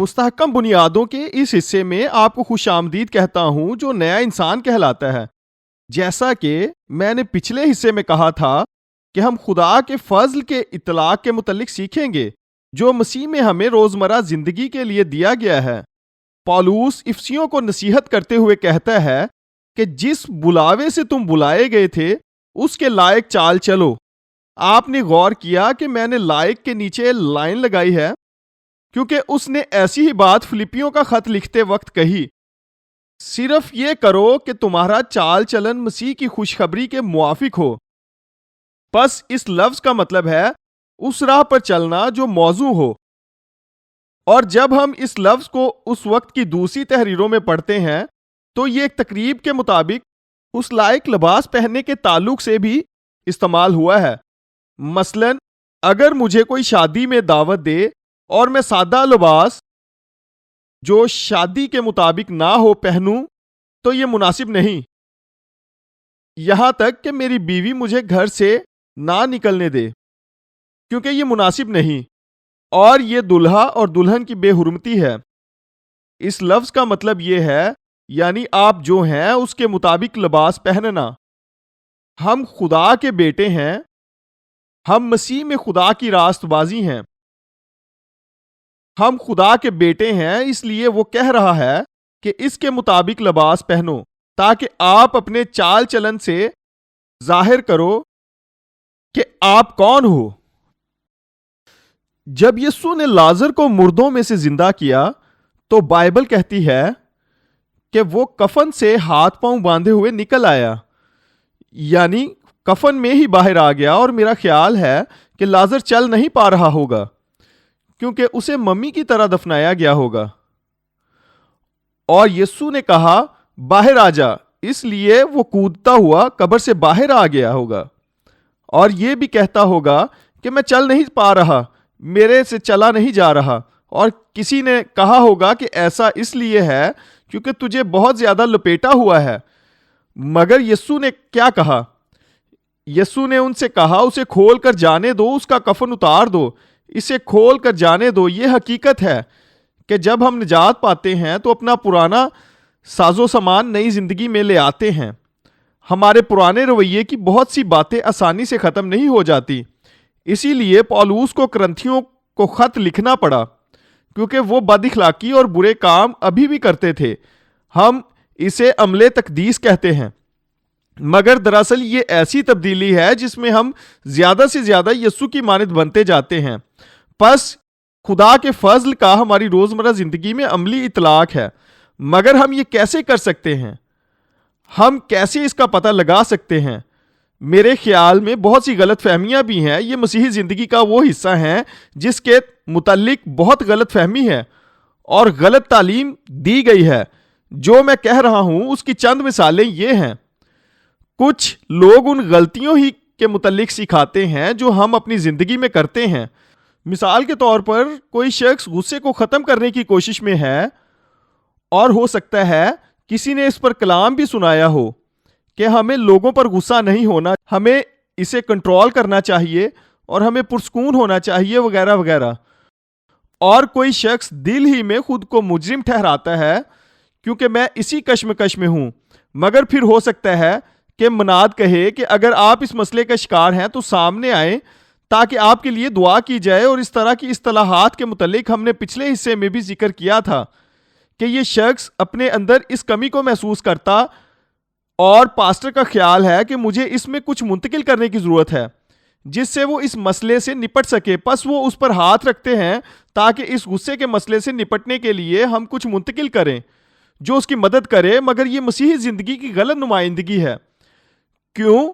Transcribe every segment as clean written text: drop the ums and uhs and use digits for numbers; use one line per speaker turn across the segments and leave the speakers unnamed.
مستحکم بنیادوں کے اس حصے میں آپ کو خوش آمدید کہتا ہوں جو نیا انسان کہلاتا ہے۔ جیسا کہ میں نے پچھلے حصے میں کہا تھا کہ ہم خدا کے فضل کے اطلاق کے متعلق سیکھیں گے جو مسیح میں ہمیں روزمرہ زندگی کے لیے دیا گیا ہے۔ پولس افسیوں کو نصیحت کرتے ہوئے کہتا ہے کہ جس بلاوے سے تم بلائے گئے تھے اس کے لائق چال چلو۔ آپ نے غور کیا کہ میں نے لائق کے نیچے لائن لگائی ہے کیونکہ اس نے ایسی ہی بات فلپیوں کا خط لکھتے وقت کہی، صرف یہ کرو کہ تمہارا چال چلن مسیح کی خوشخبری کے موافق ہو۔ بس اس لفظ کا مطلب ہے اس راہ پر چلنا جو موزوں ہو، اور جب ہم اس لفظ کو اس وقت کی دوسری تحریروں میں پڑھتے ہیں تو یہ ایک تقریب کے مطابق اس لائق لباس پہننے کے تعلق سے بھی استعمال ہوا ہے۔ مثلا اگر مجھے کوئی شادی میں دعوت دے اور میں سادہ لباس جو شادی کے مطابق نہ ہو پہنوں تو یہ مناسب نہیں، یہاں تک کہ میری بیوی مجھے گھر سے نہ نکلنے دے کیونکہ یہ مناسب نہیں، اور یہ دلہا اور دلہن کی بے حرمتی ہے۔ اس لفظ کا مطلب یہ ہے یعنی آپ جو ہیں اس کے مطابق لباس پہننا۔ ہم خدا کے بیٹے ہیں، ہم مسیح میں خدا کی راست بازی ہیں، ہم خدا کے بیٹے ہیں، اس لیے وہ کہہ رہا ہے کہ اس کے مطابق لباس پہنو تاکہ آپ اپنے چال چلن سے ظاہر کرو کہ آپ کون ہو۔ جب یسوع نے لازر کو مردوں میں سے زندہ کیا تو بائبل کہتی ہے کہ وہ کفن سے ہاتھ پاؤں باندھے ہوئے نکل آیا، یعنی کفن میں ہی باہر آ گیا، اور میرا خیال ہے کہ لازر چل نہیں پا رہا ہوگا کیونکہ اسے ممی کی طرح دفنایا گیا ہوگا، اور یسوع نے کہا باہر آ جا، اس لیے وہ کودتا ہوا قبر سے باہر آ گیا ہوگا، اور یہ بھی کہتا ہوگا کہ میں چل نہیں پا رہا، میرے سے چلا نہیں جا رہا، اور کسی نے کہا ہوگا کہ ایسا اس لیے ہے کیونکہ تجھے بہت زیادہ لپیٹا ہوا ہے۔ مگر یسوع نے کیا کہا؟ یسوع نے ان سے کہا اسے کھول کر جانے دو، اس کا کفن اتار دو، اسے کھول کر جانے دو۔ یہ حقیقت ہے کہ جب ہم نجات پاتے ہیں تو اپنا پرانا ساز و سامان نئی زندگی میں لے آتے ہیں۔ ہمارے پرانے رویے کی بہت سی باتیں آسانی سے ختم نہیں ہو جاتی، اسی لیے پولس کو کرنتھیوں کو خط لکھنا پڑا کیونکہ وہ بد اخلاقی اور برے کام ابھی بھی کرتے تھے۔ ہم اسے عمل تقدیس کہتے ہیں، مگر دراصل یہ ایسی تبدیلی ہے جس میں ہم زیادہ سے زیادہ یسوع کی مانند بنتے جاتے ہیں۔ پس خدا کے فضل کا ہماری روزمرہ زندگی میں عملی اطلاق ہے، مگر ہم یہ کیسے کر سکتے ہیں؟ ہم کیسے اس کا پتہ لگا سکتے ہیں؟ میرے خیال میں بہت سی غلط فہمیاں بھی ہیں۔ یہ مسیحی زندگی کا وہ حصہ ہیں جس کے متعلق بہت غلط فہمی ہے اور غلط تعلیم دی گئی ہے۔ جو میں کہہ رہا ہوں اس کی چند مثالیں یہ ہیں۔ کچھ لوگ ان غلطیوں ہی کے متعلق سکھاتے ہیں جو ہم اپنی زندگی میں کرتے ہیں۔ مثال کے طور پر کوئی شخص غصے کو ختم کرنے کی کوشش میں ہے، اور ہو سکتا ہے کسی نے اس پر کلام بھی سنایا ہو کہ ہمیں لوگوں پر غصہ نہیں ہونا، ہمیں اسے کنٹرول کرنا چاہیے اور ہمیں پرسکون ہونا چاہیے وغیرہ وغیرہ۔ اور کوئی شخص دل ہی میں خود کو مجرم ٹھہراتا ہے کیونکہ میں اسی کشمکش میں ہوں، مگر پھر ہو سکتا ہے کہ مناد کہے کہ اگر آپ اس مسئلے کا شکار ہیں تو سامنے آئیں تاکہ آپ کے لیے دعا کی جائے۔ اور اس طرح کی اصطلاحات کے متعلق ہم نے پچھلے حصے میں بھی ذکر کیا تھا کہ یہ شخص اپنے اندر اس کمی کو محسوس کرتا اور پاسٹر کا خیال ہے کہ مجھے اس میں کچھ منتقل کرنے کی ضرورت ہے جس سے وہ اس مسئلے سے نپٹ سکے، پس وہ اس پر ہاتھ رکھتے ہیں تاکہ اس غصے کے مسئلے سے نپٹنے کے لیے ہم کچھ منتقل کریں جو اس کی مدد کرے۔ مگر یہ مسیحی زندگی کی غلط نمائندگی ہے۔ کیوں؟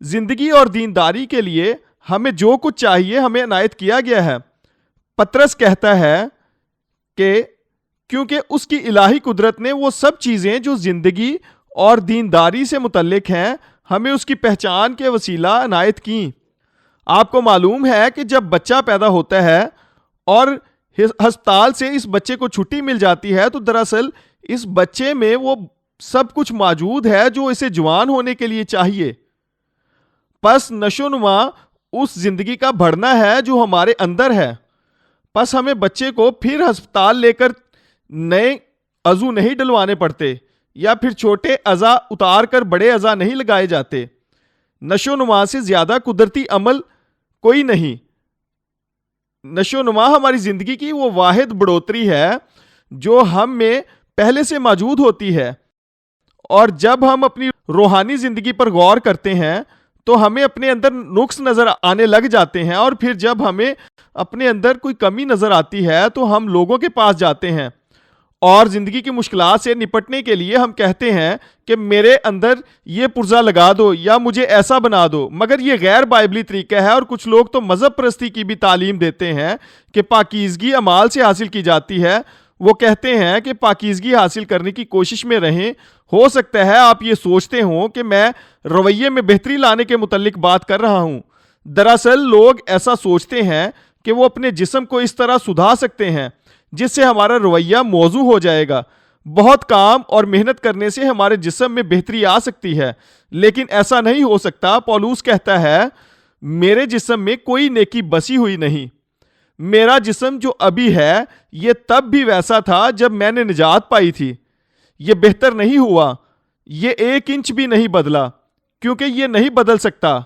زندگی اور دینداری کے لیے ہمیں جو کچھ چاہیے ہمیں عنایت کیا گیا ہے۔ پطرس کہتا ہے کہ کیونکہ اس کی الہی قدرت نے وہ سب چیزیں جو زندگی اور دینداری سے متعلق ہیں ہمیں اس کی پہچان کے وسیلہ عنایت کیں۔ آپ کو معلوم ہے کہ جب بچہ پیدا ہوتا ہے اور ہسپتال سے اس بچے کو چھٹی مل جاتی ہے تو دراصل اس بچے میں وہ سب کچھ موجود ہے جو اسے جوان ہونے کے لیے چاہیے۔ پس نشو نما اس زندگی کا بڑھنا ہے جو ہمارے اندر ہے۔ بس ہمیں بچے کو پھر ہسپتال لے کر نئے عضو نہیں ڈلوانے پڑتے یا پھر چھوٹے اعضاء اتار کر بڑے اعضاء نہیں لگائے جاتے۔ نشو و نما سے زیادہ قدرتی عمل کوئی نہیں۔ نشو و نما ہماری زندگی کی وہ واحد بڑھوتری ہے جو ہم میں پہلے سے موجود ہوتی ہے، اور جب ہم اپنی روحانی زندگی پر غور کرتے ہیں تو ہمیں اپنے اندر نقص نظر آنے لگ جاتے ہیں، اور پھر جب ہمیں اپنے اندر کوئی کمی نظر آتی ہے تو ہم لوگوں کے پاس جاتے ہیں اور زندگی کی مشکلات سے نپٹنے کے لیے ہم کہتے ہیں کہ میرے اندر یہ پرزہ لگا دو یا مجھے ایسا بنا دو۔ مگر یہ غیر بائبلی طریقہ ہے، اور کچھ لوگ تو مذہب پرستی کی بھی تعلیم دیتے ہیں کہ پاکیزگی اعمال سے حاصل کی جاتی ہے۔ وہ کہتے ہیں کہ پاکیزگی حاصل کرنے کی کوشش میں رہیں۔ ہو سکتا ہے آپ یہ سوچتے ہوں کہ میں رویے میں بہتری لانے کے متعلق بات کر رہا ہوں۔ دراصل لوگ ایسا سوچتے ہیں کہ وہ اپنے جسم کو اس طرح سدھار سکتے ہیں جس سے ہمارا رویہ موزوں ہو جائے گا۔ بہت کام اور محنت کرنے سے ہمارے جسم میں بہتری آ سکتی ہے، لیکن ایسا نہیں ہو سکتا۔ پولس کہتا ہے میرے جسم میں کوئی نیکی بسی ہوئی نہیں۔ میرا جسم جو ابھی ہے یہ تب بھی ویسا تھا جب میں نے نجات پائی تھی۔ یہ بہتر نہیں ہوا، یہ 1 انچ بھی نہیں بدلا، کیونکہ یہ نہیں بدل سکتا۔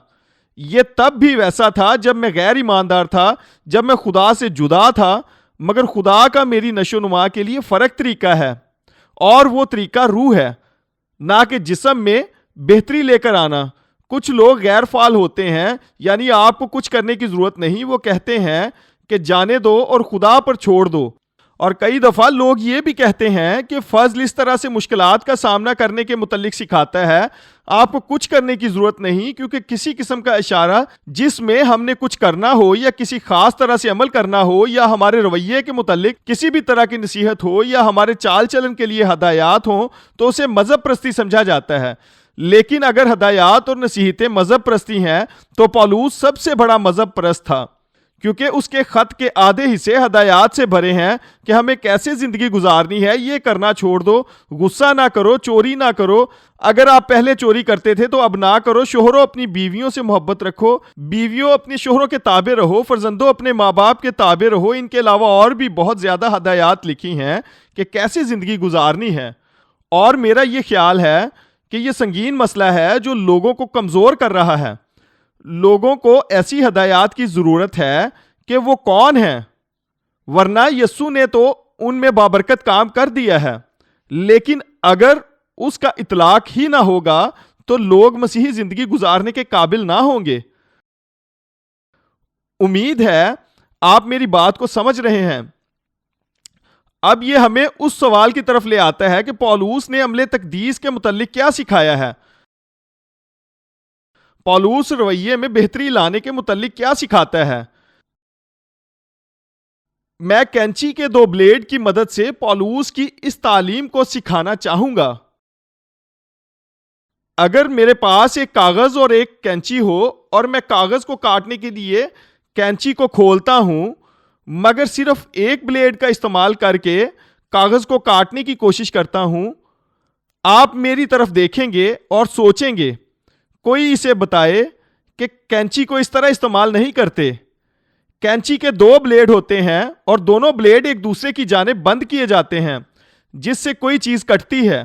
یہ تب بھی ویسا تھا جب میں غیر ایماندار تھا، جب میں خدا سے جدا تھا، مگر خدا کا میری نشو و نما کے لیے فرق طریقہ ہے، اور وہ طریقہ روح ہے، نہ کہ جسم میں بہتری لے کر آنا۔ کچھ لوگ غیر فعال ہوتے ہیں، یعنی آپ کو کچھ کرنے کی ضرورت نہیں، وہ کہتے ہیں کہ جانے دو اور خدا پر چھوڑ دو۔ اور کئی دفعہ لوگ یہ بھی کہتے ہیں کہ فضل اس طرح سے مشکلات کا سامنا کرنے کے متعلق سکھاتا ہے، آپ کو کچھ کرنے کی ضرورت نہیں، کیونکہ کسی قسم کا اشارہ جس میں ہم نے کچھ کرنا ہو یا کسی خاص طرح سے عمل کرنا ہو یا ہمارے رویے کے متعلق کسی بھی طرح کی نصیحت ہو یا ہمارے چال چلن کے لیے ہدایات ہوں تو اسے مذہب پرستی سمجھا جاتا ہے۔ لیکن اگر ہدایات اور نصیحتیں مذہب پرستی ہیں تو پولس سب سے بڑا مذہب پرست تھا، کیونکہ اس کے خط کے آدھے حصے ہدایات سے بھرے ہیں کہ ہمیں کیسے زندگی گزارنی ہے۔ یہ کرنا چھوڑ دو، غصہ نہ کرو، چوری نہ کرو۔ اگر آپ پہلے چوری کرتے تھے تو اب نہ کرو۔ شوہروں اپنی بیویوں سے محبت رکھو، بیویوں اپنے شوہروں کے تابع رہو، فرزندوں اپنے ماں باپ کے تابع رہو۔ ان کے علاوہ اور بھی بہت زیادہ ہدایات لکھی ہیں کہ کیسے زندگی گزارنی ہے۔ اور میرا یہ خیال ہے کہ یہ سنگین مسئلہ ہے جو لوگوں کو کمزور کر رہا ہے۔ لوگوں کو ایسی ہدایات کی ضرورت ہے کہ وہ کون ہیں، ورنہ یسوع نے تو ان میں بابرکت کام کر دیا ہے، لیکن اگر اس کا اطلاق ہی نہ ہوگا تو لوگ مسیحی زندگی گزارنے کے قابل نہ ہوں گے۔ امید ہے آپ میری بات کو سمجھ رہے ہیں۔ اب یہ ہمیں اس سوال کی طرف لے آتا ہے کہ پولس نے عمل تقدیس کے متعلق کیا سکھایا ہے۔ پولس رویے میں بہتری لانے کے متعلق کیا سکھاتا ہے؟ میں کینچی کے 2 بلیڈ کی مدد سے پولس کی اس تعلیم کو سکھانا چاہوں گا۔ اگر میرے پاس ایک کاغذ اور ایک کینچی ہو اور میں کاغذ کو کاٹنے کے لیے کینچی کو کھولتا ہوں مگر صرف ایک بلیڈ کا استعمال کر کے کاغذ کو کاٹنے کی کوشش کرتا ہوں، آپ میری طرف دیکھیں گے اور سوچیں گے کوئی اسے بتائے کہ کینچی کو اس طرح استعمال نہیں کرتے۔ کینچی کے 2 بلیڈ ہوتے ہیں اور دونوں بلیڈ ایک دوسرے کی جانب بند کیے جاتے ہیں جس سے کوئی چیز کٹتی ہے۔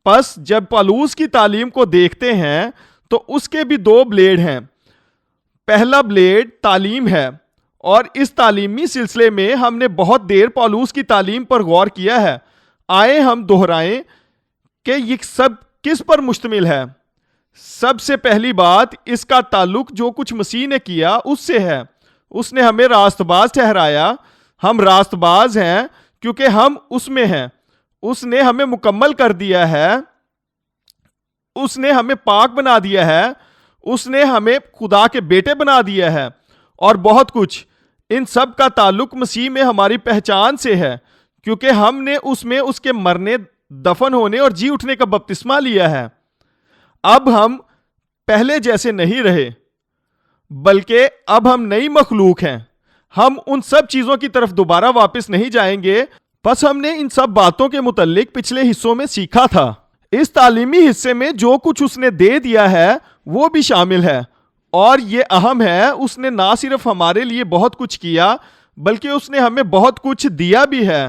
پس جب پولس کی تعلیم کو دیکھتے ہیں تو اس کے بھی 2 بلیڈ ہیں۔ پہلا بلیڈ تعلیم ہے، اور اس تعلیمی سلسلے میں ہم نے بہت دیر پولس کی تعلیم پر غور کیا ہے۔ آئے ہم دہرائیں کہ یہ سب کس پر مشتمل ہے۔ سب سے پہلی بات، اس کا تعلق جو کچھ مسیح نے کیا اس سے ہے۔ اس نے ہمیں راست باز ٹھہرایا۔ ہم راست باز ہیں کیونکہ ہم اس میں ہیں۔ اس نے ہمیں مکمل کر دیا ہے، اس نے ہمیں پاک بنا دیا ہے، اس نے ہمیں خدا کے بیٹے بنا دیا ہے، اور بہت کچھ۔ ان سب کا تعلق مسیح میں ہماری پہچان سے ہے، کیونکہ ہم نے اس میں اس کے مرنے، دفن ہونے اور جی اٹھنے کا بپتسمہ لیا ہے۔ اب ہم پہلے جیسے نہیں رہے، بلکہ اب ہم نئی مخلوق ہیں۔ ہم ان سب چیزوں کی طرف دوبارہ واپس نہیں جائیں گے۔ بس ہم نے ان سب باتوں کے متعلق پچھلے حصوں میں سیکھا تھا۔ اس تعلیمی حصے میں جو کچھ اس نے دے دیا ہے وہ بھی شامل ہے، اور یہ اہم ہے، اس نے نہ صرف ہمارے لیے بہت کچھ کیا بلکہ اس نے ہمیں بہت کچھ دیا بھی ہے.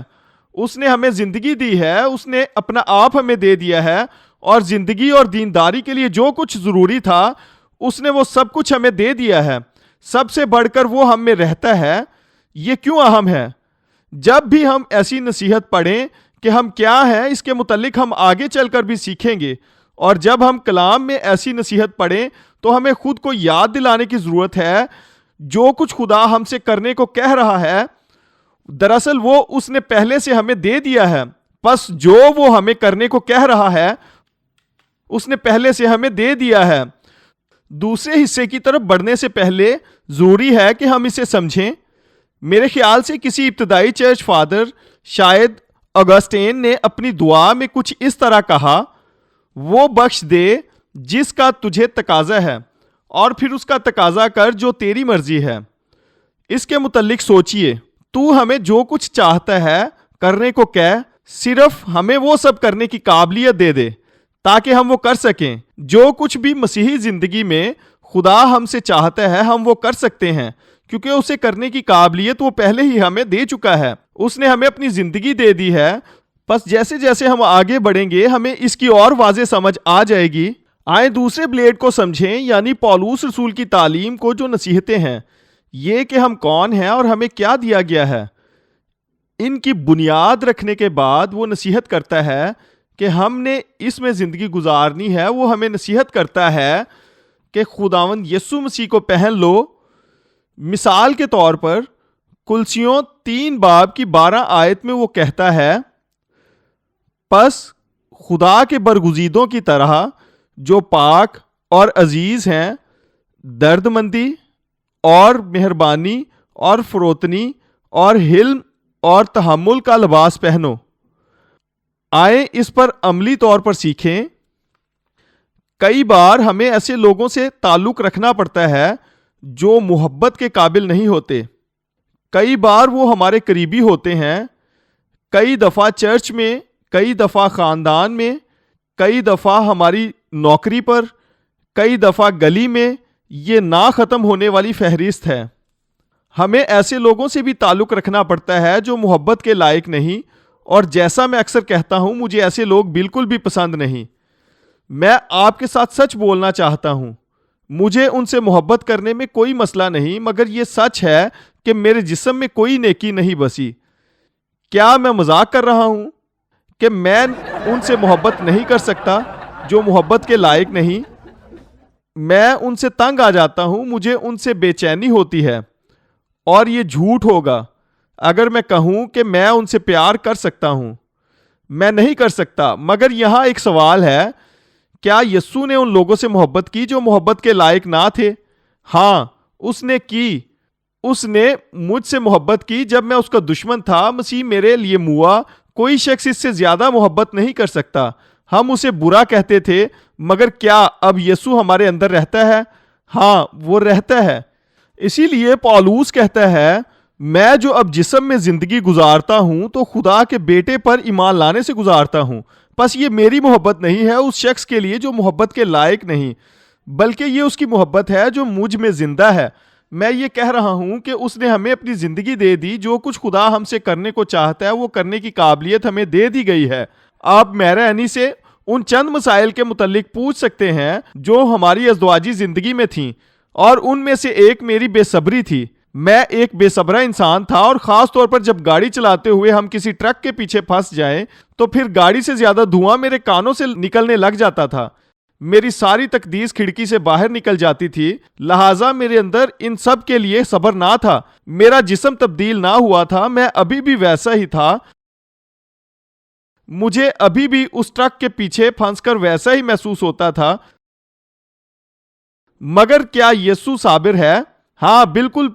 اس نے ہمیں زندگی دی ہے, اس نے اپنا آپ ہمیں دے دیا ہے, اور زندگی اور دینداری کے لیے جو کچھ ضروری تھا اس نے وہ سب کچھ ہمیں دے دیا ہے. سب سے بڑھ کر وہ ہم میں رہتا ہے. یہ کیوں اہم ہے؟ جب بھی ہم ایسی نصیحت پڑھیں کہ ہم کیا ہیں, اس کے متعلق ہم آگے چل کر بھی سیکھیں گے. اور جب ہم کلام میں ایسی نصیحت پڑھیں تو ہمیں خود کو یاد دلانے کی ضرورت ہے جو کچھ خدا ہم سے کرنے کو کہہ رہا ہے دراصل وہ اس نے پہلے سے ہمیں دے دیا ہے. پس جو وہ ہمیں کرنے کو کہہ رہا ہے اس نے پہلے سے ہمیں دے دیا ہے. دوسرے حصے کی طرف بڑھنے سے پہلے ضروری ہے کہ ہم اسے سمجھیں. میرے خیال سے کسی ابتدائی چرچ فادر شاید اگسٹین نے اپنی دعا میں کچھ اس طرح کہا, وہ بخش دے جس کا تجھے تقاضا ہے, اور پھر اس کا تقاضا کر جو تیری مرضی ہے. اس کے متعلق سوچئے, تو ہمیں جو کچھ چاہتا ہے کرنے کو کہہ, صرف ہمیں وہ سب کرنے کی قابلیت دے دے تاکہ ہم وہ کر سکیں. جو کچھ بھی مسیحی زندگی میں خدا ہم سے چاہتا ہے ہم وہ کر سکتے ہیں, کیونکہ اسے کرنے کی قابلیت وہ پہلے ہی ہمیں دے چکا ہے. اس نے ہمیں اپنی زندگی دے دی ہے. بس جیسے جیسے ہم آگے بڑھیں گے ہمیں اس کی اور واضح سمجھ آ جائے گی. آئیں دوسرے بلیڈ کو سمجھیں, یعنی پولوس رسول کی تعلیم کو, جو نصیحتیں ہیں, یہ کہ ہم کون ہیں اور ہمیں کیا دیا گیا ہے. ان کی بنیاد رکھنے کے بعد وہ نصیحت کرتا ہے کہ ہم نے اس میں زندگی گزارنی ہے. وہ ہمیں نصیحت کرتا ہے کہ خداوند یسوع مسیح کو پہن لو. مثال کے طور پر کلسیوں 3 باب کی 12 آیت میں وہ کہتا ہے, پس خدا کے برگزیدوں کی طرح جو پاک اور عزیز ہیں, درد مندی اور مہربانی اور فروتنی اور حلم اور تحمل کا لباس پہنو. آئیں اس پر عملی طور پر سیکھیں. کئی بار ہمیں ایسے لوگوں سے تعلق رکھنا پڑتا ہے جو محبت کے قابل نہیں ہوتے. کئی بار وہ ہمارے قریبی ہوتے ہیں, کئی دفعہ چرچ میں, کئی دفعہ خاندان میں, کئی دفعہ ہماری نوکری پر, کئی دفعہ گلی میں. یہ نہ ختم ہونے والی فہرست ہے. ہمیں ایسے لوگوں سے بھی تعلق رکھنا پڑتا ہے جو محبت کے لائق نہیں, اور جیسا میں اکثر کہتا ہوں مجھے ایسے لوگ بالکل بھی پسند نہیں. میں آپ کے ساتھ سچ بولنا چاہتا ہوں, مجھے ان سے محبت کرنے میں کوئی مسئلہ نہیں, مگر یہ سچ ہے کہ میرے جسم میں کوئی نیکی نہیں بسی. کیا میں مذاق کر رہا ہوں کہ میں ان سے محبت نہیں کر سکتا جو محبت کے لائق نہیں؟ میں ان سے تنگ آ جاتا ہوں, مجھے ان سے بے چینی ہوتی ہے. اور یہ جھوٹ ہوگا اگر میں کہوں کہ میں ان سے پیار کر سکتا ہوں. میں نہیں کر سکتا. مگر یہاں ایک سوال ہے, کیا یسوع نے ان لوگوں سے محبت کی جو محبت کے لائق نہ تھے؟ ہاں اس نے کی. اس نے مجھ سے محبت کی جب میں اس کا دشمن تھا. مسیح میرے لیے موا. کوئی شخص اس سے زیادہ محبت نہیں کر سکتا. ہم اسے برا کہتے تھے, مگر کیا اب یسوع ہمارے اندر رہتا ہے؟ ہاں وہ رہتا ہے. اسی لیے پولوس کہتا ہے, میں جو اب جسم میں زندگی گزارتا ہوں تو خدا کے بیٹے پر ایمان لانے سے گزارتا ہوں. بس یہ میری محبت نہیں ہے اس شخص کے لیے جو محبت کے لائق نہیں, بلکہ یہ اس کی محبت ہے جو مجھ میں زندہ ہے. میں یہ کہہ رہا ہوں کہ اس نے ہمیں اپنی زندگی دے دی. جو کچھ خدا ہم سے کرنے کو چاہتا ہے وہ کرنے کی قابلیت ہمیں دے دی گئی ہے. آپ میرا اینی سے ان چند مسائل کے متعلق پوچھ سکتے ہیں جو ہماری ازدواجی زندگی میں تھیں, اور ان میں سے ایک میری بے صبری تھی. میں ایک بے صبرا انسان تھا, اور خاص طور پر جب گاڑی چلاتے ہوئے ہم کسی ٹرک کے پیچھے پھنس جائیں تو پھر گاڑی سے زیادہ دھواں میرے کانوں سے نکلنے لگ جاتا تھا. میری ساری تقدیس کھڑکی سے باہر نکل جاتی تھی. لہٰذا میرے اندر ان سب کے لیے صبر نہ تھا. میرا جسم تبدیل نہ ہوا تھا, میں ابھی بھی ویسا ہی تھا. مجھے ابھی بھی اس ٹرک کے پیچھے پھنس کر ویسا ہی محسوس ہوتا تھا. مگر کیا یسوع صابر ہے؟ ہاں بالکل.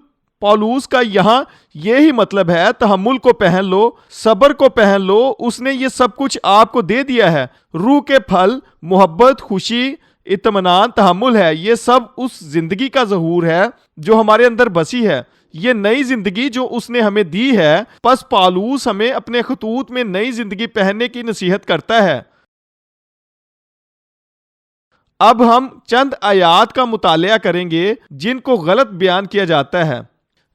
پولوس کا یہاں یہی مطلب ہے. تحمل کو پہن لو, صبر کو پہن لو. اس نے یہ سب کچھ آپ کو دے دیا ہے. روح کے پھل محبت, خوشی, اطمینان, تحمل ہے. یہ سب اس زندگی کا ظہور ہے جو ہمارے اندر بسی ہے. یہ نئی زندگی جو اس نے ہمیں دی ہے. پس پولوس ہمیں اپنے خطوط میں نئی زندگی پہننے کی نصیحت کرتا ہے. اب ہم چند آیات کا مطالعہ کریں گے جن کو غلط بیان کیا جاتا ہے.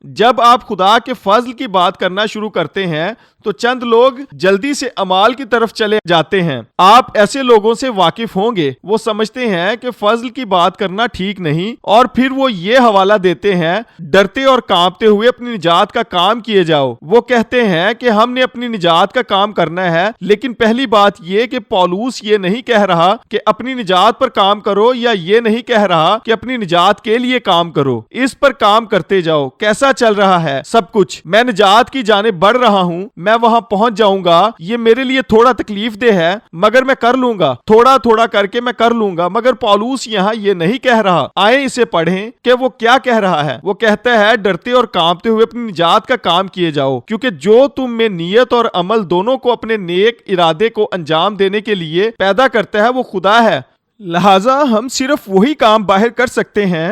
جب آپ خدا کے فضل کی بات کرنا شروع کرتے ہیں تو چند لوگ جلدی سے اعمال کی طرف چلے جاتے ہیں۔ آپ ایسے لوگوں سے واقف ہوں گے، وہ سمجھتے ہیں کہ فضل کی بات کرنا ٹھیک نہیں، اور پھر وہ یہ حوالہ دیتے ہیں، ڈرتے اور کانپتے ہوئے اپنی نجات کا کام کیے جاؤ۔ وہ کہتے ہیں کہ ہم نے اپنی نجات کا کام کرنا ہے، لیکن پہلی بات یہ کہ پولس یہ نہیں کہہ رہا کہ اپنی نجات پر کام کرو، یا یہ نہیں کہہ رہا کہ اپنی نجات کے لیے کام کرو، اس پر کام کرتے جاؤ۔ کیسا چل رہا ہے سب کچھ؟ میں نجات کی جانب بڑھ رہا ہوں، میں وہاں پہنچ جاؤں گا۔ یہ میرے لیے تھوڑا تکلیف دہ ہے مگر میں کر لوں گا، تھوڑا تھوڑا کر کے میں کر لوں گا۔ مگر پولس یہاں یہ نہیں کہہ رہا۔ آئیں اسے پڑھیں کہ وہ کیا کہہ رہا ہے۔ وہ کہتا ہے ڈرتے اور کانپتے ہوئے اپنی نجات کا کام کیے جاؤ، کیونکہ جو تم میں نیت اور عمل دونوں کو اپنے نیک ارادے کو انجام دینے کے لیے پیدا کرتا ہے وہ خدا ہے۔ لہٰذا ہم صرف وہی کام باہر کر سکتے ہیں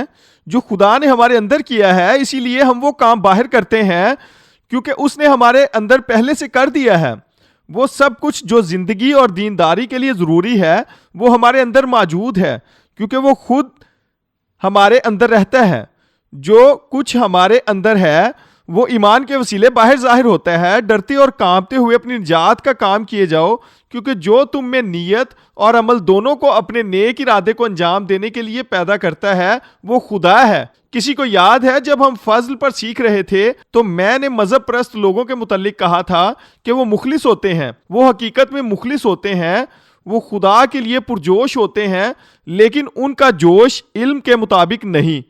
جو خدا نے ہمارے اندر کیا ہے، اسی لیے ہم وہ کام باہر کرتے ہیں کیونکہ اس نے ہمارے اندر پہلے سے کر دیا ہے۔ وہ سب کچھ جو زندگی اور دینداری کے لیے ضروری ہے وہ ہمارے اندر موجود ہے، کیونکہ وہ خود ہمارے اندر رہتا ہے۔ جو کچھ ہمارے اندر ہے وہ ایمان کے وسیلے باہر ظاہر ہوتا ہے۔ ڈرتے اور کانپتے ہوئے اپنی نجات کا کام کیے جاؤ، کیونکہ جو تم میں نیت اور عمل دونوں کو اپنے نیک ارادے کو انجام دینے کے لیے پیدا کرتا ہے وہ خدا ہے۔ کسی کو یاد ہے جب ہم فضل پر سیکھ رہے تھے تو میں نے مذہب پرست لوگوں کے متعلق کہا تھا کہ وہ مخلص ہوتے ہیں، وہ حقیقت میں مخلص ہوتے ہیں، وہ خدا کے لیے پرجوش ہوتے ہیں، لیکن ان کا جوش علم کے مطابق نہیں۔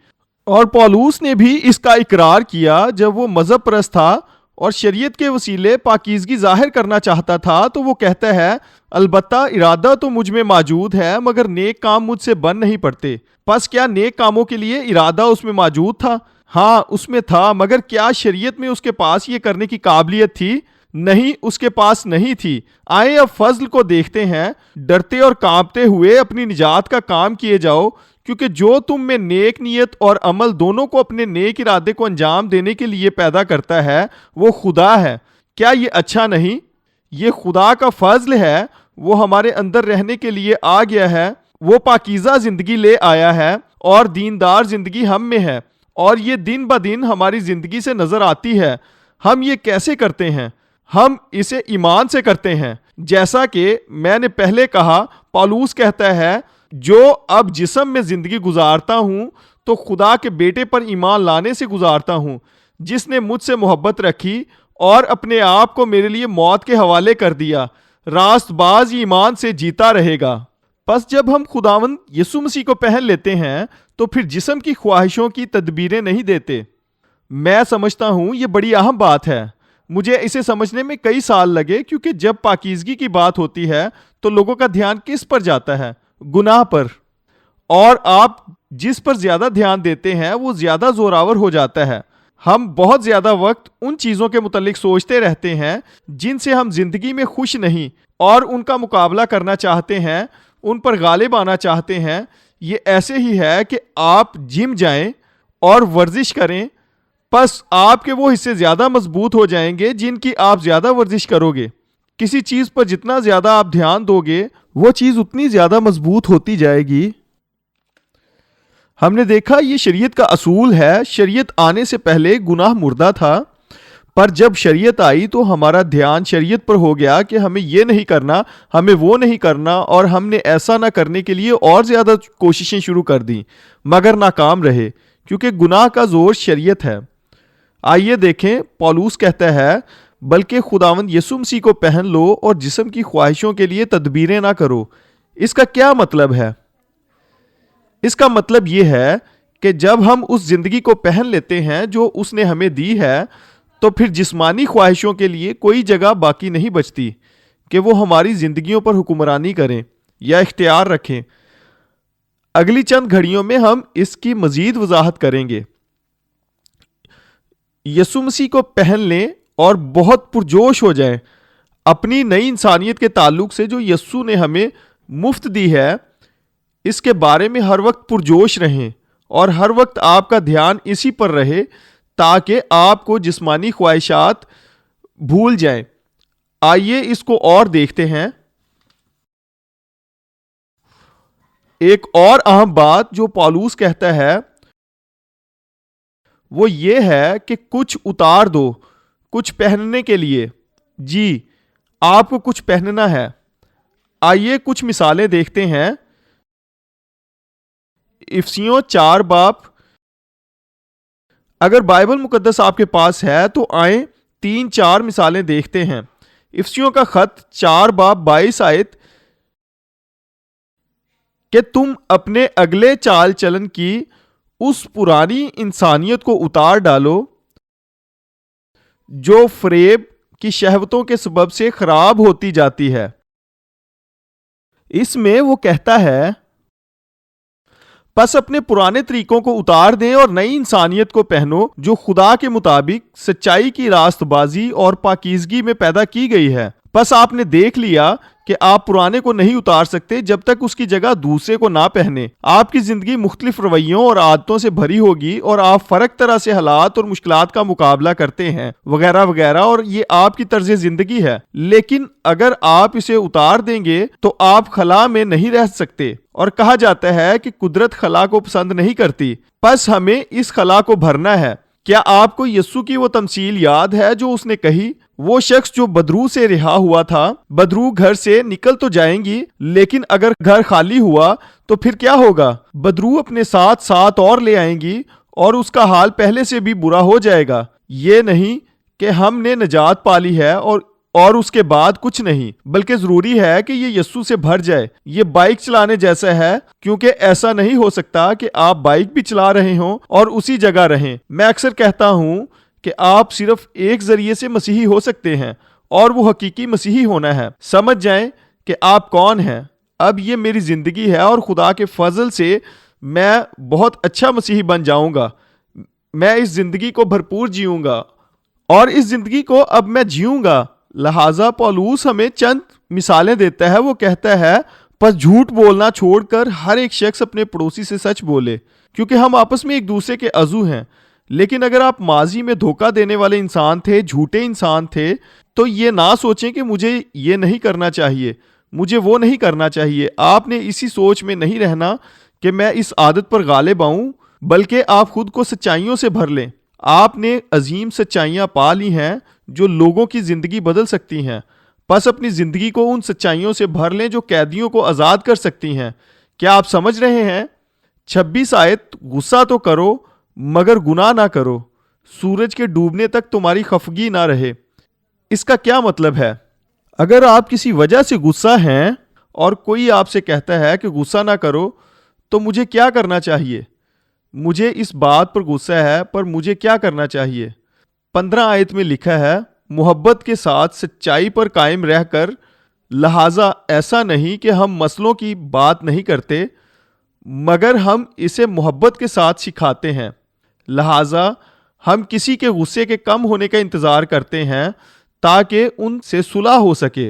اور پولس نے بھی اس کا اقرار کیا جب وہ مذہب پرست تھا اور شریعت کے وسیلے پاکیزگی ظاہر کرنا چاہتا تھا، تو وہ کہتا ہے البتہ ارادہ تو مجھ میں موجود ہے مگر نیک کام مجھ سے بن نہیں پڑتے۔ پس کیا نیک کاموں کے لیے ارادہ اس میں موجود تھا؟ ہاں اس میں تھا، مگر کیا شریعت میں اس کے پاس یہ کرنے کی قابلیت تھی؟ نہیں، اس کے پاس نہیں تھی۔ آئیں اب فضل کو دیکھتے ہیں۔ ڈرتے اور کانپتے ہوئے اپنی نجات کا کام کیے جاؤ، کیونکہ جو تم میں نیک نیت اور عمل دونوں کو اپنے نیک ارادے کو انجام دینے کے لیے پیدا کرتا ہے وہ خدا ہے۔ کیا یہ اچھا نہیں؟ یہ خدا کا فضل ہے، وہ ہمارے اندر رہنے کے لیے آ گیا ہے، وہ پاکیزہ زندگی لے آیا ہے اور دیندار زندگی ہم میں ہے، اور یہ دن بہ دن ہماری زندگی سے نظر آتی ہے۔ ہم یہ کیسے کرتے ہیں؟ ہم اسے ایمان سے کرتے ہیں۔ جیسا کہ میں نے پہلے کہا، پولس کہتا ہے جو اب جسم میں زندگی گزارتا ہوں تو خدا کے بیٹے پر ایمان لانے سے گزارتا ہوں، جس نے مجھ سے محبت رکھی اور اپنے آپ کو میرے لیے موت کے حوالے کر دیا۔ راست باز ایمان سے جیتا رہے گا۔ پس جب ہم خداوند یسوع مسیح کو پہن لیتے ہیں تو پھر جسم کی خواہشوں کی تدبیریں نہیں دیتے۔ میں سمجھتا ہوں یہ بڑی اہم بات ہے۔ مجھے اسے سمجھنے میں کئی سال لگے، کیونکہ جب پاکیزگی کی بات ہوتی ہے تو لوگوں کا دھیان کس پر جاتا ہے؟ گناہ پر، اور آپ جس پر زیادہ دھیان دیتے ہیں وہ زیادہ زوراور ہو جاتا ہے۔ ہم بہت زیادہ وقت ان چیزوں کے متعلق سوچتے رہتے ہیں جن سے ہم زندگی میں خوش نہیں، اور ان کا مقابلہ کرنا چاہتے ہیں، ان پر غالب آنا چاہتے ہیں۔ یہ ایسے ہی ہے کہ آپ جم جائیں اور ورزش کریں، پس آپ کے وہ حصے زیادہ مضبوط ہو جائیں گے جن کی آپ زیادہ ورزش کرو گے۔ کسی چیز پر جتنا زیادہ آپ دھیان دو گے وہ چیز اتنی زیادہ مضبوط ہوتی جائے گی۔ ہم نے دیکھا یہ شریعت کا اصول ہے۔ شریعت آنے سے پہلے گناہ مردہ تھا، پر جب شریعت آئی تو ہمارا دھیان شریعت پر ہو گیا کہ ہمیں یہ نہیں کرنا، ہمیں وہ نہیں کرنا، اور ہم نے ایسا نہ کرنے کے لیے اور زیادہ کوششیں شروع کر دیں مگر ناکام رہے، کیونکہ گناہ کا زور شریعت ہے۔ آئیے دیکھیں، پولس کہتا ہے بلکہ خداوند یسوع مسیح کو پہن لو اور جسم کی خواہشوں کے لیے تدبیریں نہ کرو۔ اس کا کیا مطلب ہے؟ اس کا مطلب یہ ہے کہ جب ہم اس زندگی کو پہن لیتے ہیں جو اس نے ہمیں دی ہے تو پھر جسمانی خواہشوں کے لیے کوئی جگہ باقی نہیں بچتی کہ وہ ہماری زندگیوں پر حکمرانی کریں یا اختیار رکھیں۔ اگلی چند گھڑیوں میں ہم اس کی مزید وضاحت کریں گے۔ یسوع مسیح کو پہن لیں اور بہت پرجوش ہو جائیں اپنی نئی انسانیت کے تعلق سے جو یسوع نے ہمیں مفت دی ہے۔ اس کے بارے میں ہر وقت پرجوش رہیں اور ہر وقت آپ کا دھیان اسی پر رہے تاکہ آپ کو جسمانی خواہشات بھول جائیں۔ آئیے اس کو اور دیکھتے ہیں۔ ایک اور اہم بات جو پولس کہتا ہے وہ یہ ہے کہ کچھ اتار دو کچھ پہننے کے لیے. جی آپ کو کچھ پہننا ہے. آئیے کچھ مثالیں دیکھتے ہیں. افسیوں 4 باب. اگر بائبل مقدس آپ کے پاس ہے تو آئیں 3-4 مثالیں دیکھتے ہیں. افسیوں کا خط 4 باب 22 آیت کہ تم اپنے اگلے چال چلن کی اس پرانی انسانیت کو اتار ڈالو جو فریب کی شہوتوں کے سبب سے خراب ہوتی جاتی ہے. اس میں وہ کہتا ہے پس اپنے پرانے طریقوں کو اتار دیں اور نئی انسانیت کو پہنو جو خدا کے مطابق سچائی کی راست بازی اور پاکیزگی میں پیدا کی گئی ہے. پس آپ نے دیکھ لیا کہ آپ پرانے کو نہیں اتار سکتے جب تک اس کی جگہ دوسرے کو نہ پہنے. آپ کی زندگی مختلف رویوں اور عادتوں سے بھری ہوگی اور آپ فرق طرح سے حالات اور مشکلات کا مقابلہ کرتے ہیں وغیرہ وغیرہ، اور یہ آپ کی طرز زندگی ہے. لیکن اگر آپ اسے اتار دیں گے تو آپ خلا میں نہیں رہ سکتے، اور کہا جاتا ہے کہ قدرت خلا کو پسند نہیں کرتی. پس ہمیں اس خلا کو بھرنا ہے. کیا آپ کو یسوع کی وہ تمثیل یاد ہے جو اس نے کہی؟ وہ شخص جو بدرو سے رہا ہوا تھا. بدرو گھر سے نکل تو جائیں گی لیکن اگر گھر خالی ہوا تو پھر کیا ہوگا؟ بدرو اپنے ساتھ 7 اور لے آئیں گی اور اس کا حال پہلے سے بھی برا ہو جائے گا. یہ نہیں کہ ہم نے نجات پالی ہے اور اس کے بعد کچھ نہیں، بلکہ ضروری ہے کہ یہ یسوع سے بھر جائے. یہ بائک چلانے جیسا ہے، کیونکہ ایسا نہیں ہو سکتا کہ آپ بائک بھی چلا رہے ہوں اور اسی جگہ رہیں. میں اکثر کہتا ہوں کہ آپ صرف ایک ذریعے سے مسیحی ہو سکتے ہیں اور وہ حقیقی مسیحی ہونا ہے. سمجھ جائیں کہ آپ کون ہیں. اب یہ میری زندگی ہے اور خدا کے فضل سے میں بہت اچھا مسیحی بن جاؤں گا. میں اس زندگی کو بھرپور جیوں گا اور اس زندگی کو اب میں جیوں گا. لہٰذا پولوس ہمیں چند مثالیں دیتا ہے. وہ کہتا ہے پس جھوٹ بولنا چھوڑ کر ہر ایک شخص اپنے پڑوسی سے سچ بولے، کیونکہ ہم آپس میں ایک دوسرے کے عضو ہیں. لیکن اگر آپ ماضی میں دھوکہ دینے والے انسان تھے، جھوٹے انسان تھے، تو یہ نہ سوچیں کہ مجھے یہ نہیں کرنا چاہیے، مجھے وہ نہیں کرنا چاہیے. آپ نے اسی سوچ میں نہیں رہنا کہ میں اس عادت پر غالب آؤں، بلکہ آپ خود کو سچائیوں سے بھر لیں. آپ نے عظیم سچائیاں پا لی ہیں جو لوگوں کی زندگی بدل سکتی ہیں. پس اپنی زندگی کو ان سچائیوں سے بھر لیں جو قیدیوں کو آزاد کر سکتی ہیں. کیا آپ سمجھ رہے ہیں؟ 26 آیت غصہ تو کرو مگر گناہ نہ کرو، سورج کے ڈوبنے تک تمہاری خفگی نہ رہے. اس کا کیا مطلب ہے؟ اگر آپ کسی وجہ سے غصہ ہیں اور کوئی آپ سے کہتا ہے کہ غصہ نہ کرو تو مجھے کیا کرنا چاہیے؟ مجھے اس بات پر غصہ ہے پر مجھے کیا کرنا چاہیے؟ 15 آیت میں لکھا ہے محبت کے ساتھ سچائی پر قائم رہ کر، لہٰذا ایسا نہیں کہ ہم مسئلوں کی بات نہیں کرتے مگر ہم اسے محبت کے ساتھ سکھاتے ہیں. لہٰذا ہم کسی کے غصے کے کم ہونے کا انتظار کرتے ہیں تاکہ ان سے صلح ہو سکے،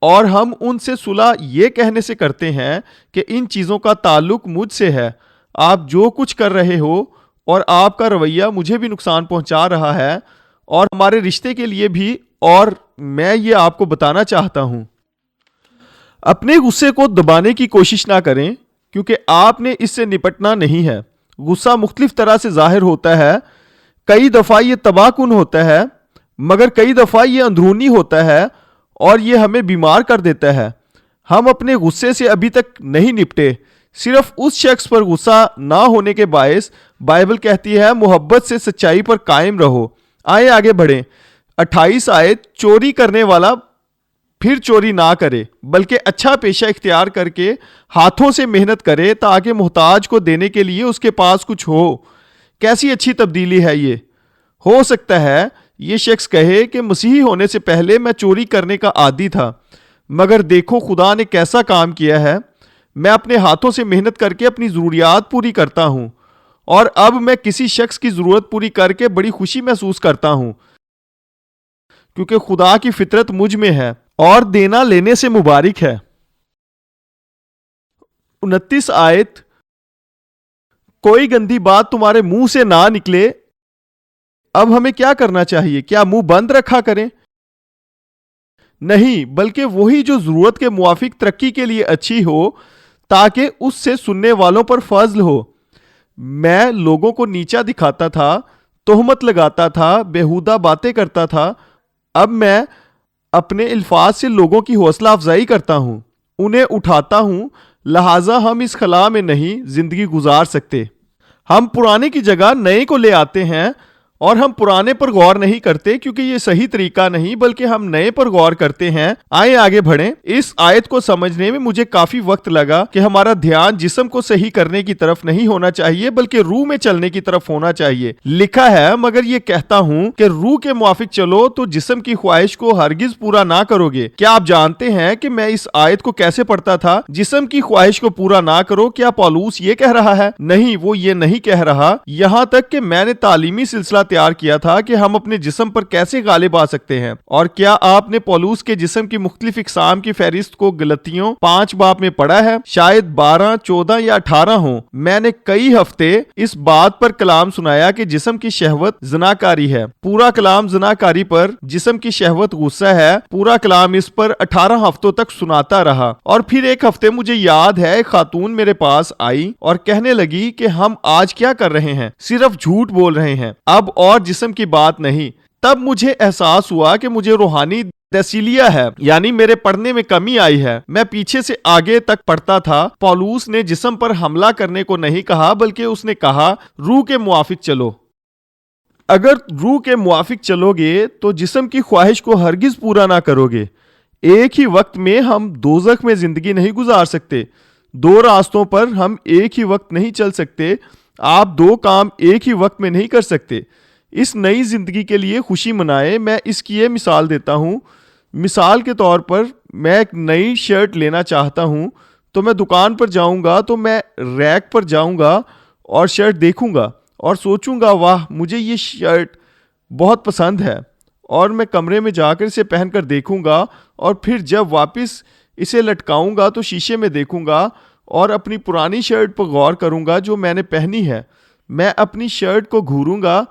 اور ہم ان سے صلح یہ کہنے سے کرتے ہیں کہ ان چیزوں کا تعلق مجھ سے ہے. آپ جو کچھ کر رہے ہو اور آپ کا رویہ مجھے بھی نقصان پہنچا رہا ہے اور ہمارے رشتے کے لیے بھی، اور میں یہ آپ کو بتانا چاہتا ہوں. اپنے غصے کو دبانے کی کوشش نہ کریں کیونکہ آپ نے اس سے نپٹنا نہیں ہے. غصہ مختلف طرح سے ظاہر ہوتا ہے. کئی دفعہ یہ تباہ کن ہوتا ہے مگر کئی دفعہ یہ اندرونی ہوتا ہے اور یہ ہمیں بیمار کر دیتا ہے. ہم اپنے غصے سے ابھی تک نہیں نپٹے. صرف اس شخص پر غصہ نہ ہونے کے باعث بائبل کہتی ہے محبت سے سچائی پر قائم رہو. آئیں آگے بڑھیں. 28 آیت چوری کرنے والا پھر چوری نہ کرے بلکہ اچھا پیشہ اختیار کر کے ہاتھوں سے محنت کرے تاکہ محتاج کو دینے کے لیے اس کے پاس کچھ ہو. کیسی اچھی تبدیلی ہے یہ. ہو سکتا ہے یہ شخص کہے کہ مسیحی ہونے سے پہلے میں چوری کرنے کا عادی تھا، مگر دیکھو خدا نے کیسا کام کیا ہے. میں اپنے ہاتھوں سے محنت کر کے اپنی ضروریات پوری کرتا ہوں اور اب میں کسی شخص کی ضرورت پوری کر کے بڑی خوشی محسوس کرتا ہوں کیونکہ خدا کی فطرت مجھ میں ہے اور دینا لینے سے مبارک ہے. 29 آیت کوئی گندی بات تمہارے منہ سے نہ نکلے. اب ہمیں کیا کرنا چاہیے؟ کیا منہ بند رکھا کریں؟ نہیں، بلکہ وہی جو ضرورت کے موافق ترقی کے لیے اچھی ہو تاکہ اس سے سننے والوں پر فضل ہو. میں لوگوں کو نیچا دکھاتا تھا تہمت لگاتا تھا، بیہودہ باتیں کرتا تھا۔ اب میں اپنے الفاظ سے لوگوں کی حوصلہ افزائی کرتا ہوں، انہیں اٹھاتا ہوں، لہٰذا ہم اس خلا میں نہیں زندگی گزار سکتے۔ ہم پرانے کی جگہ نئے کو لے آتے ہیں اور ہم پرانے پر غور نہیں کرتے کیونکہ یہ صحیح طریقہ نہیں، بلکہ ہم نئے پر غور کرتے ہیں۔ آئیں آگے بڑھیں۔ اس آیت کو سمجھنے میں مجھے کافی وقت لگا کہ ہمارا دھیان جسم کو صحیح کرنے کی طرف نہیں ہونا چاہیے بلکہ روح میں چلنے کی طرف ہونا چاہیے۔ لکھا ہے، مگر یہ کہتا ہوں کہ روح کے موافق چلو تو جسم کی خواہش کو ہرگز پورا نہ کرو گے۔ کیا آپ جانتے ہیں کہ میں اس آیت کو کیسے پڑھتا تھا؟ جسم کی خواہش کو پورا نہ کرو، کیا پولوس یہ کہہ رہا ہے؟ نہیں، وہ یہ نہیں کہہ رہا۔ یہاں تک کہ میں نے تعلیمی سلسلہ تیار کیا تھا کہ ہم اپنے جسم پر کیسے غالب آ سکتے ہیں۔ اور کیا آپ نے پولوس کے جسم کی مختلف اقسام کی فہرست کو گلتیوں 5 باب میں پڑھا ہے؟ شاید 12، 14 یا 18 ہوں۔ میں نے کئی ہفتے اس بات پر کلام سنایا کہ جسم کی شہوت زناکاری ہے۔ پورا کلام زناکاری پر، جسم کی شہوت غصہ ہے۔ پورا کلام اس پر 18 ہفتوں تک سناتا رہا، اور پھر ایک ہفتے مجھے یاد ہے ایک خاتون میرے پاس آئی اور کہنے لگی کہ ہم آج کیا کر رہے ہیں؟ صرف جھوٹ بول رہے ہیں، اب اور جسم کی بات نہیں۔ تب مجھے احساس ہوا کہ مجھے روحانی دیسیلیا ہے، یعنی میرے پڑھنے میں کمی آئی ہے۔ میں پیچھے سے آگے تک پڑھتا تھا۔ پولوس نے جسم پر حملہ کرنے کو نہیں کہا بلکہ اس نے کہا روح کے موافق چلو۔ اگر روح کے موافق چلو گے تو جسم کی خواہش کو ہرگز پورا نہ کرو گے۔ ایک ہی وقت میں ہم دوزخ میں زندگی نہیں گزار سکتے۔ 2 راستوں پر ہم ایک ہی وقت نہیں چل سکتے۔ آپ 2 کام ایک ہی وقت میں نہیں کر سکتے۔ اس نئی زندگی کے لیے خوشی منائیں۔ میں اس کی یہ مثال دیتا ہوں۔ مثال کے طور پر میں ایک نئی شرٹ لینا چاہتا ہوں تو میں دکان پر جاؤں گا، تو میں ریک پر جاؤں گا اور شرٹ دیکھوں گا اور سوچوں گا واہ مجھے یہ شرٹ بہت پسند ہے، اور میں کمرے میں جا کر اسے پہن کر دیکھوں گا، اور پھر جب واپس اسے لٹکاؤں گا تو شیشے میں دیکھوں گا اور اپنی پرانی شرٹ پر غور کروں گا جو میں نے پہنی ہے۔ میں اپنی شرٹ کو گھوروں گا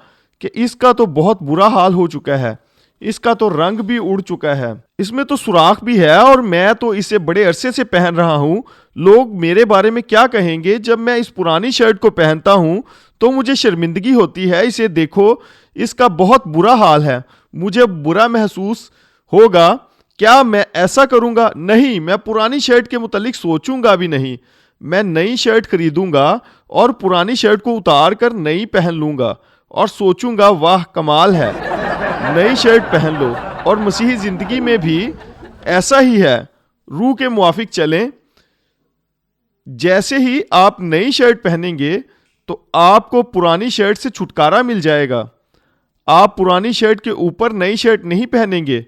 کہ اس کا تو بہت برا حال ہو چکا ہے، اس کا تو رنگ بھی اڑ چکا ہے، اس میں تو سوراخ بھی ہے، اور میں تو اسے بڑے عرصے سے پہن رہا ہوں۔ لوگ میرے بارے میں کیا کہیں گے؟ جب میں اس پرانی شرٹ کو پہنتا ہوں تو مجھے شرمندگی ہوتی ہے۔ اسے دیکھو، اس کا بہت برا حال ہے، مجھے برا محسوس ہوگا۔ کیا میں ایسا کروں گا؟ نہیں، میں پرانی شرٹ کے متعلق سوچوں گا بھی نہیں۔ میں نئی شرٹ خریدوں گا اور پرانی شرٹ کو اتار کر نئی پہن لوں گا اور سوچوں گا واہ کمال ہے، نئی شرٹ پہن لو۔ اور مسیحی زندگی میں بھی ایسا ہی ہے۔ روح کے موافق چلیں۔ جیسے ہی آپ نئی شرٹ پہنیں گے تو آپ کو پرانی شرٹ سے چھٹکارا مل جائے گا۔ آپ پرانی شرٹ کے اوپر نئی شرٹ نہیں پہنیں گے۔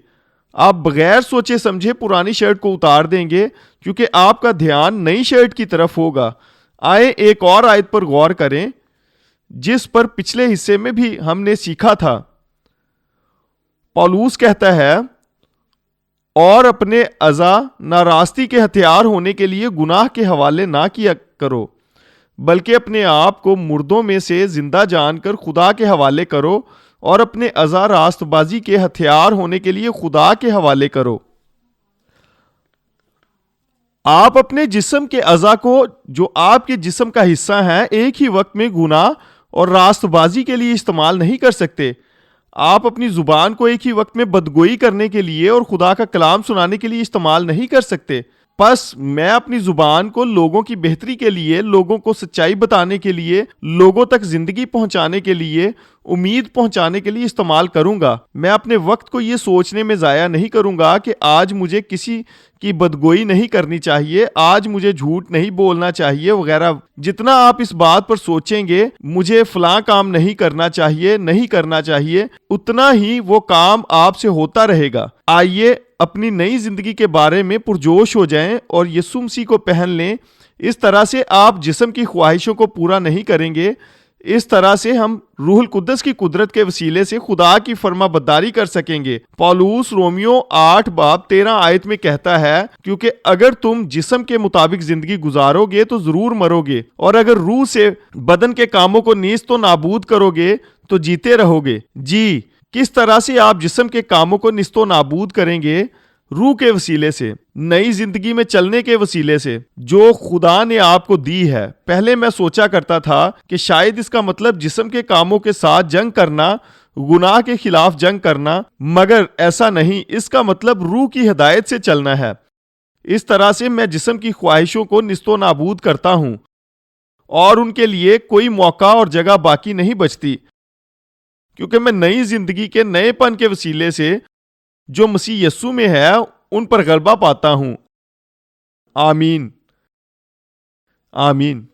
آپ بغیر سوچے سمجھے پرانی شرٹ کو اتار دیں گے کیونکہ آپ کا دھیان نئی شرٹ کی طرف ہوگا۔ آئیں ایک اور آیت پر غور کریں جس پر پچھلے حصے میں بھی ہم نے سیکھا تھا۔ پولوس کہتا ہے، اور اپنے اعضاء ناراستی کے ہتھیار ہونے کے لیے گناہ کے حوالے نہ کیا کرو، بلکہ اپنے آپ کو مردوں میں سے زندہ جان کر خدا کے حوالے کرو، اور اپنے اعضاء راست بازی کے ہتھیار ہونے کے لیے خدا کے حوالے کرو۔ آپ اپنے جسم کے اعضاء کو جو آپ کے جسم کا حصہ ہیں ایک ہی وقت میں گناہ اور راست بازی کے لیے استعمال نہیں کر سکتے۔ آپ اپنی زبان کو ایک ہی وقت میں بدگوئی کرنے کے لیے اور خدا کا کلام سنانے کے لیے استعمال نہیں کر سکتے۔ پس میں اپنی زبان کو لوگوں کی بہتری کے لیے، لوگوں کو سچائی بتانے کے لیے، لوگوں تک زندگی پہنچانے کے لیے، امید پہنچانے کے لیے استعمال کروں گا۔ میں اپنے وقت کو یہ سوچنے میں ضائع نہیں کروں گا کہ آج مجھے کسی کی بدگوئی نہیں کرنی چاہیے، آج مجھے جھوٹ نہیں بولنا چاہیے وغیرہ۔ جتنا آپ اس بات پر سوچیں گے مجھے فلاں کام نہیں کرنا چاہیے، اتنا ہی وہ کام آپ سے ہوتا رہے گا۔ آئیے اپنی نئی زندگی کے بارے میں پرجوش ہو جائیں اور یسوع مسیح کو پہن لیں۔ اس طرح سے آپ جسم کی خواہشوں کو پورا نہیں کریں گے۔ اس طرح سے ہم روح القدس کی قدرت کے وسیلے سے خدا کی فرما برداری کر سکیں گے۔ پولوس رومیو 8 باب 13 آیت میں کہتا ہے، کیونکہ اگر تم جسم کے مطابق زندگی گزارو گے تو ضرور مرو گے، اور اگر روح سے بدن کے کاموں کو نیست و نابود کرو گے تو جیتے رہو گے۔ جی، کس طرح سے آپ جسم کے کاموں کو نیست و نابود کریں گے؟ روح کے وسیلے سے، نئی زندگی میں چلنے کے وسیلے سے جو خدا نے آپ کو دی ہے۔ پہلے میں سوچا کرتا تھا کہ شاید اس کا مطلب جسم کے کاموں کے ساتھ جنگ کرنا، گناہ کے خلاف جنگ کرنا، مگر ایسا نہیں، اس کا مطلب روح کی ہدایت سے چلنا ہے۔ اس طرح سے میں جسم کی خواہشوں کو نیست و نابود کرتا ہوں اور ان کے لیے کوئی موقع اور جگہ باقی نہیں بچتی، کیونکہ میں نئی زندگی کے نئے پن کے وسیلے سے جو مسیح یسوع میں ہے ان پر غلبہ پاتا ہوں۔ آمین، آمین۔